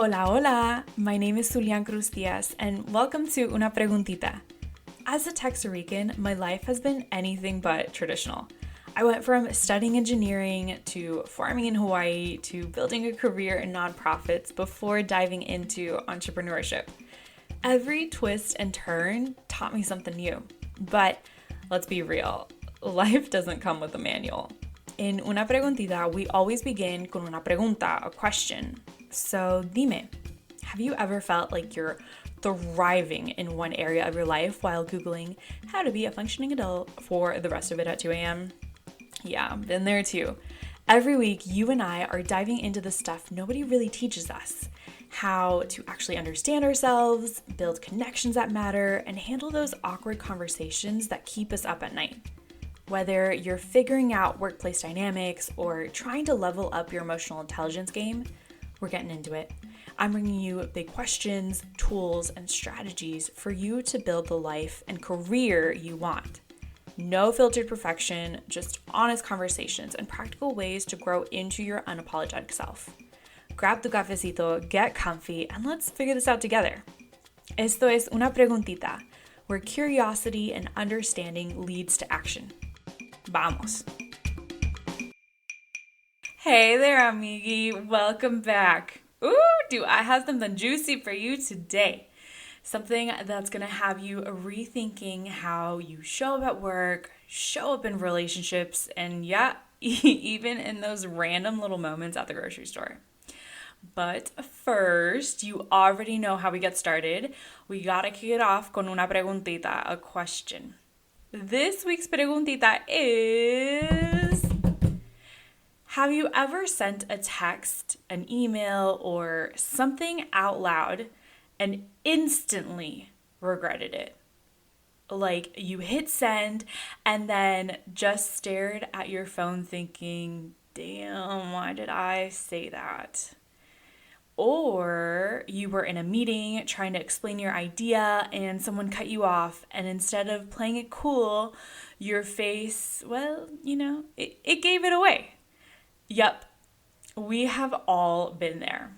Hola, hola! My name is Zulean and welcome to Una Preguntita. As a Texas Rican, my life has been anything but traditional. I went from studying engineering to farming in Hawaii to building a career in nonprofits before diving into entrepreneurship. Every twist and turn taught me something new. But let's be real, life doesn't come with a manual. In Una Preguntita, we always begin con una pregunta, a question. So dime, have you ever felt like you're thriving in one area of your life while Googling how to be a functioning adult for the rest of it at 2 a.m.? Yeah, been there too. Every week, you and I are diving into the stuff nobody really teaches us. How to actually understand ourselves, build connections that matter, and handle those awkward conversations that keep us up at night. Whether you're figuring out workplace dynamics or trying to level up your emotional intelligence game, we're getting into it. I'm bringing you big questions, tools, and strategies for you to build the life and career you want. No filtered perfection, just honest conversations and practical ways to grow into your unapologetic self. Grab tu cafecito, get comfy, and let's figure this out together. Esto es Una Preguntita, where curiosity and understanding leads to action. Vamos! Hey there, amigui. Welcome back. Ooh, do I have something juicy for you today. Something that's going to have you rethinking how you show up at work, show up in relationships, and yeah, even in those random little moments at the grocery store. But first, you already know how we get started. We gotta kick it off con una preguntita, a question. This week's preguntita is... Have you ever sent a text, an email, or something out loud and instantly regretted it? Like you hit send and then just stared at your phone thinking, damn, why did I say that? Or you were in a meeting trying to explain your idea and someone cut you off, and instead of playing it cool, your face, well, it gave it away. Yep, we have all been there.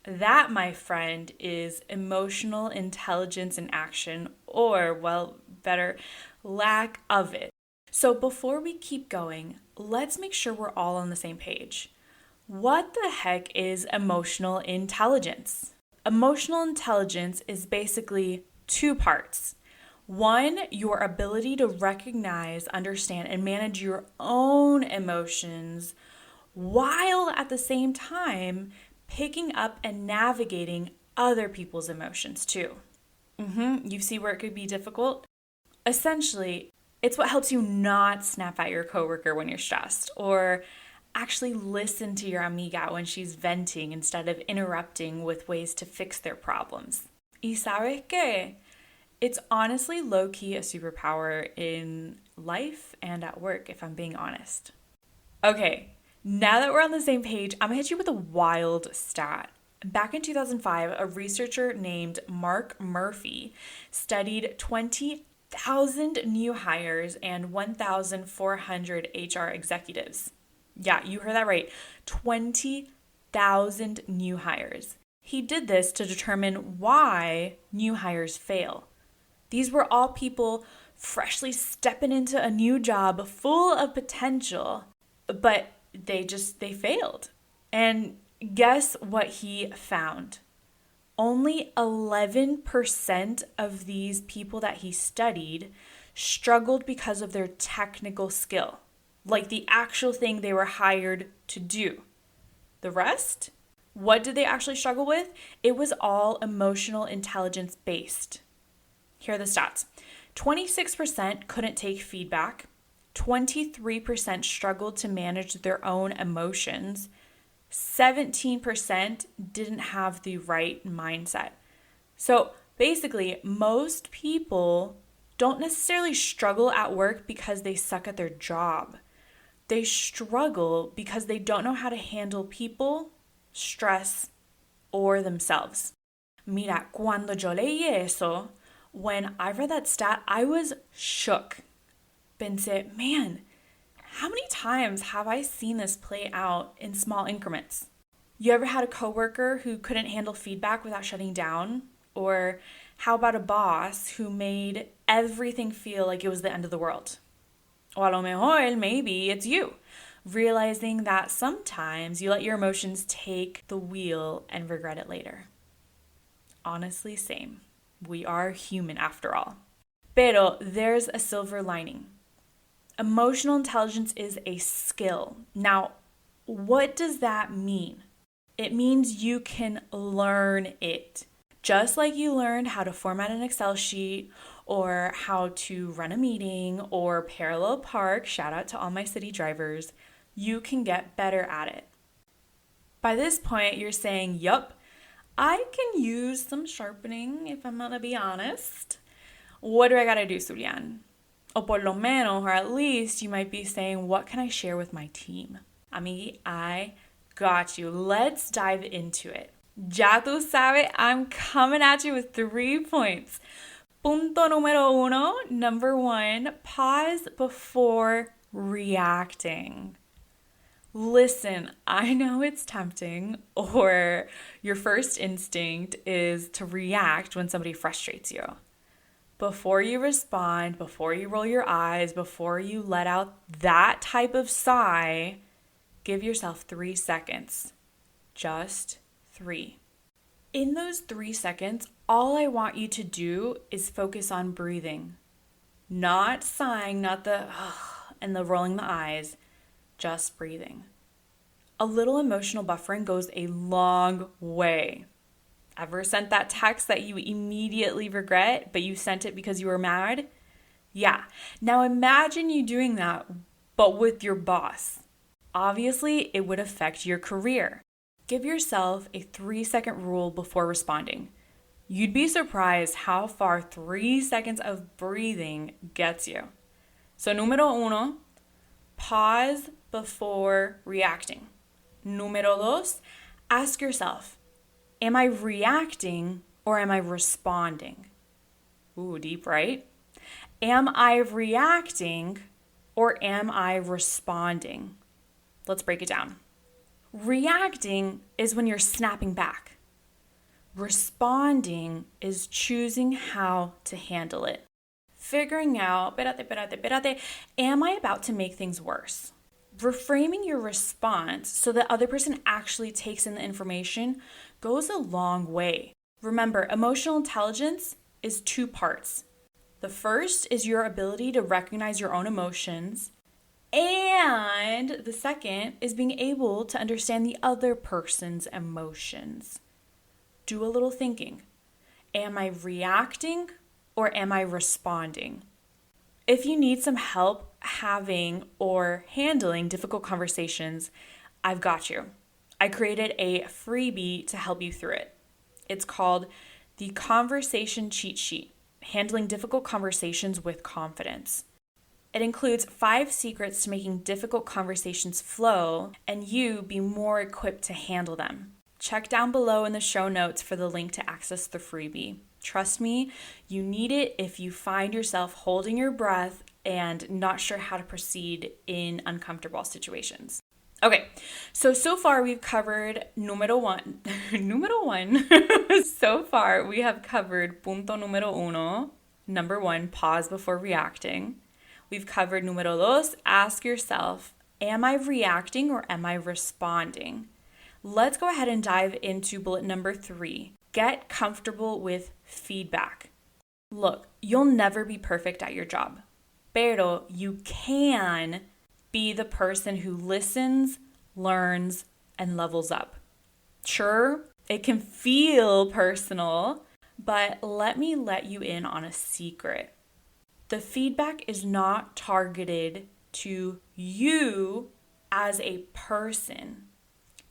That, my friend, is emotional intelligence in action, or, well, better, lack of it. So before we keep going, let's make sure we're all on the same page. What the heck is emotional intelligence? Emotional intelligence is basically two parts. One, your ability to recognize, understand, and manage your own emotions while at the same time picking up and navigating other people's emotions too. You see where it could be difficult? Essentially, it's what helps you not snap at your coworker when you're stressed, or actually listen to your amiga when she's venting instead of interrupting with ways to fix their problems. Y sabes qué? It's honestly low-key a superpower in life and at work, if I'm being honest. Okay, now that we're on the same page, I'm gonna hit you with a wild stat. Back in 2005, a researcher named Mark Murphy studied 20,000 new hires and 1,400 HR executives. Yeah, you heard that right. 20,000 new hires. He did this to determine why new hires fail. These were all people freshly stepping into a new job full of potential, but they failed. And guess what he found? Only 11% of these people that he studied struggled because of their technical skill. Like the actual thing they were hired to do. The rest? What did they actually struggle with? It was all emotional intelligence based. Here are the stats. 26% couldn't take feedback. 23% struggled to manage their own emotions. 17% didn't have the right mindset. So basically, most people don't necessarily struggle at work because they suck at their job. They struggle because they don't know how to handle people, stress, or themselves. Mira, cuando yo leí eso, when I read that stat, I was shook. Pensé, man, how many times have I seen this play out in small increments? You ever had a coworker who couldn't handle feedback without shutting down? Or how about a boss who made everything feel like it was the end of the world? O a lo mejor, maybe it's you, realizing that sometimes you let your emotions take the wheel and regret it later. Honestly, same. We are human after all. Pero there's a silver lining. Emotional intelligence is a skill. Now, what does that mean? It means you can learn it. Just like you learned how to format an Excel sheet or how to run a meeting or parallel park, shout out to all my city drivers, you can get better at it. By this point, you're saying, yup, I can use some sharpening if I'm gonna be honest. What do I gotta do, Zulean? O por lo menos, or at least you might be saying, what can I share with my team? Amigui, I got you. Let's dive into it. Ya tú sabes, I'm coming at you with 3 points. Punto número uno, number 1, pause before reacting. Listen, I know it's tempting, or your first instinct is to react when somebody frustrates you. Before you respond, before you roll your eyes, before you let out that type of sigh, give yourself 3 seconds. Just 3. In those 3 seconds, all I want you to do is focus on breathing. Not sighing, not the and the rolling the eyes, just breathing. A little emotional buffering goes a long way. Ever sent that text that you immediately regret, but you sent it because you were mad? Yeah. Now imagine you doing that, but with your boss. Obviously, it would affect your career. Give yourself a 3-second rule before responding. You'd be surprised how far 3 seconds of breathing gets you. So, número uno, pause before reacting. Número dos, ask yourself, am I reacting or am I responding? Ooh, deep, right? Am I reacting or am I responding? Let's break it down. Reacting is when you're snapping back. Responding is choosing how to handle it. Figuring out, am I about to make things worse? Reframing your response so the other person actually takes in the information goes a long way. Remember, emotional intelligence is 2 parts. The first is your ability to recognize your own emotions, and the second is being able to understand the other person's emotions. Do a little thinking. Am I reacting or am I responding? If you need some help having or handling difficult conversations, I've got you. I created a freebie to help you through it. It's called the Conversation Cheat Sheet, Handling Difficult Conversations with Confidence. It includes 5 secrets to making difficult conversations flow and you be more equipped to handle them. Check down below in the show notes for the link to access the freebie. Trust me, you need it if you find yourself holding your breath and not sure how to proceed in uncomfortable situations. Okay, so far we've covered número one. Número one. So far we have covered punto número uno, number 1, pause before reacting. We've covered número dos, ask yourself, am I reacting or am I responding? Let's go ahead and dive into bullet number 3. Get comfortable with feedback. Look, you'll never be perfect at your job, pero you can be the person who listens, learns, and levels up. Sure, it can feel personal, but let me let you in on a secret. The feedback is not targeted to you as a person.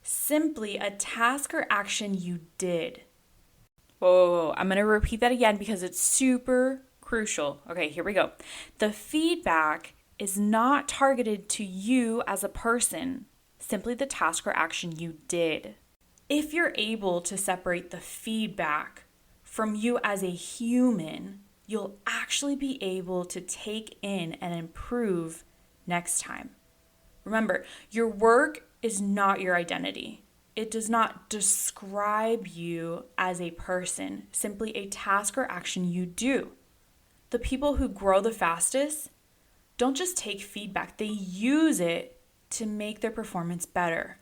Simply a task or action you did. Whoa, I'm going to repeat that again because it's super crucial. Okay, here we go. The feedback is not targeted to you as a person, simply the task or action you did. If you're able to separate the feedback from you as a human, you'll actually be able to take in and improve next time. Remember, your work is not your identity. It does not describe you as a person, simply a task or action you do. The people who grow the fastest don't just take feedback, they use it to make their performance better.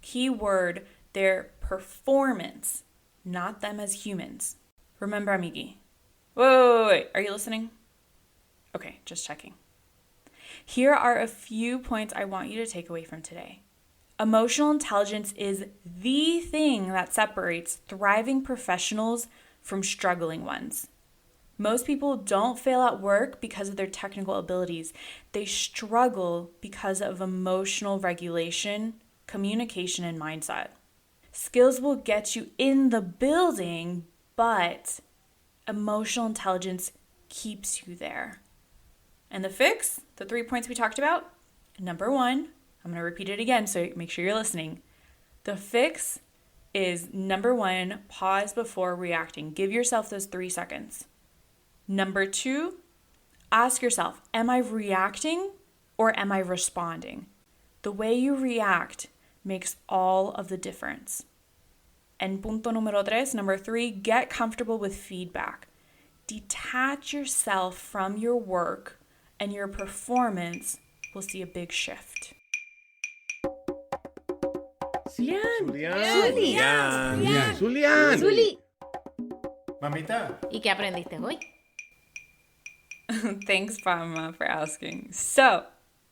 Keyword, their performance, not them as humans. Remember, amigi. Wait. Are you listening? Okay, just checking. Here are a few points I want you to take away from today. Emotional intelligence is the thing that separates thriving professionals from struggling ones. Most people don't fail at work because of their technical abilities. They struggle because of emotional regulation, communication, and mindset. Skills will get you in the building, but emotional intelligence keeps you there. And the fix, the 3 points we talked about, number 1, I'm going to repeat it again so make sure you're listening. The fix is number 1, pause before reacting. Give yourself those 3 seconds. Number 2, ask yourself, am I reacting or am I responding? The way you react makes all of the difference. And punto número 3, number 3, get comfortable with feedback. Detach yourself from your work and your performance will see a big shift. Zulean. Zuli. Mamita. ¿Y qué aprendiste hoy? Thanks, Mama, for asking. So,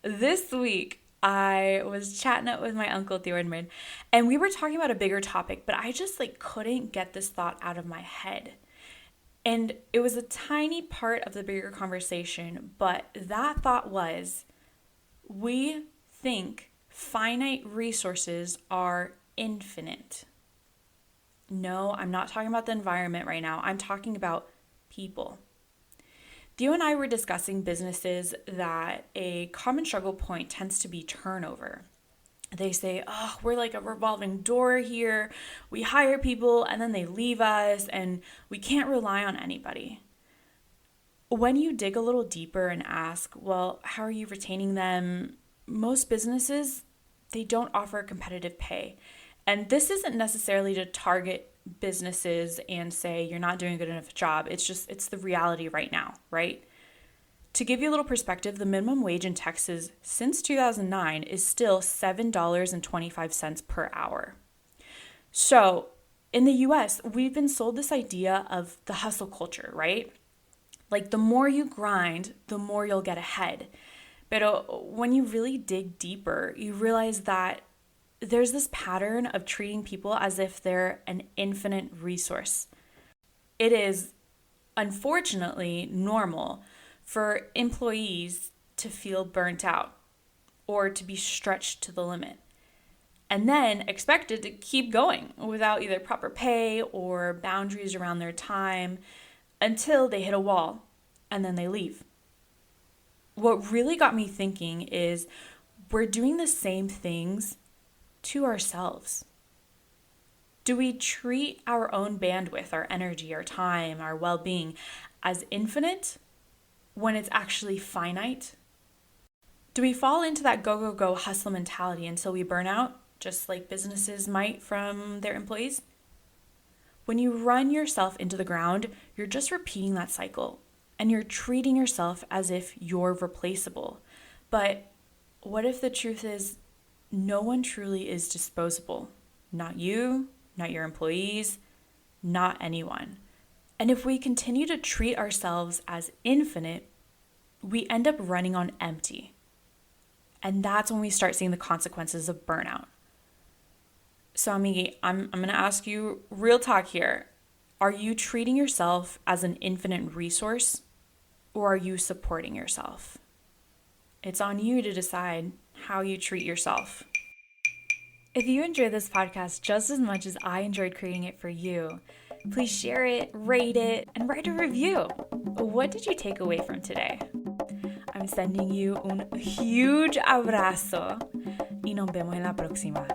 this week, I was chatting up with my uncle Theodmund, and we were talking about a bigger topic, but I just couldn't get this thought out of my head. And it was a tiny part of the bigger conversation, but that thought was, we think finite resources are infinite. No, I'm not talking about the environment right now. I'm talking about people. Theo and I were discussing businesses that a common struggle point tends to be turnover. They say, oh, we're like a revolving door here. We hire people and then they leave us and we can't rely on anybody. When you dig a little deeper and ask, well, how are you retaining them? Most businesses, they don't offer competitive pay. And this isn't necessarily to target businesses and say you're not doing a good enough job. It's the reality right now, right? To give you a little perspective, the minimum wage in Texas since 2009 is still $7.25 per hour. So in the US, we've been sold this idea of the hustle culture, right? Like the more you grind, the more you'll get ahead. But when you really dig deeper, you realize that there's this pattern of treating people as if they're an infinite resource. It is, unfortunately, normal for employees to feel burnt out or to be stretched to the limit, and then expected to keep going without either proper pay or boundaries around their time until they hit a wall and then they leave. What really got me thinking is we're doing the same things to ourselves. Do we treat our own bandwidth, our energy, our time, our well-being as infinite when it's actually finite? Do we fall into that go, go, go hustle mentality until we burn out, just like businesses might from their employees? When you run yourself into the ground, you're just repeating that cycle and you're treating yourself as if you're replaceable. But what if the truth is no one truly is disposable? Not you, not your employees, not anyone. And if we continue to treat ourselves as infinite, we end up running on empty. And that's when we start seeing the consequences of burnout. So, Amigi, I'm going to ask you real talk here. Are you treating yourself as an infinite resource, or are you supporting yourself? It's on you to decide how you treat yourself. If you enjoyed this podcast just as much as I enjoyed creating it for you, please share it, rate it, and write a review. What did you take away from today? I'm sending you un huge abrazo y nos vemos en la próxima.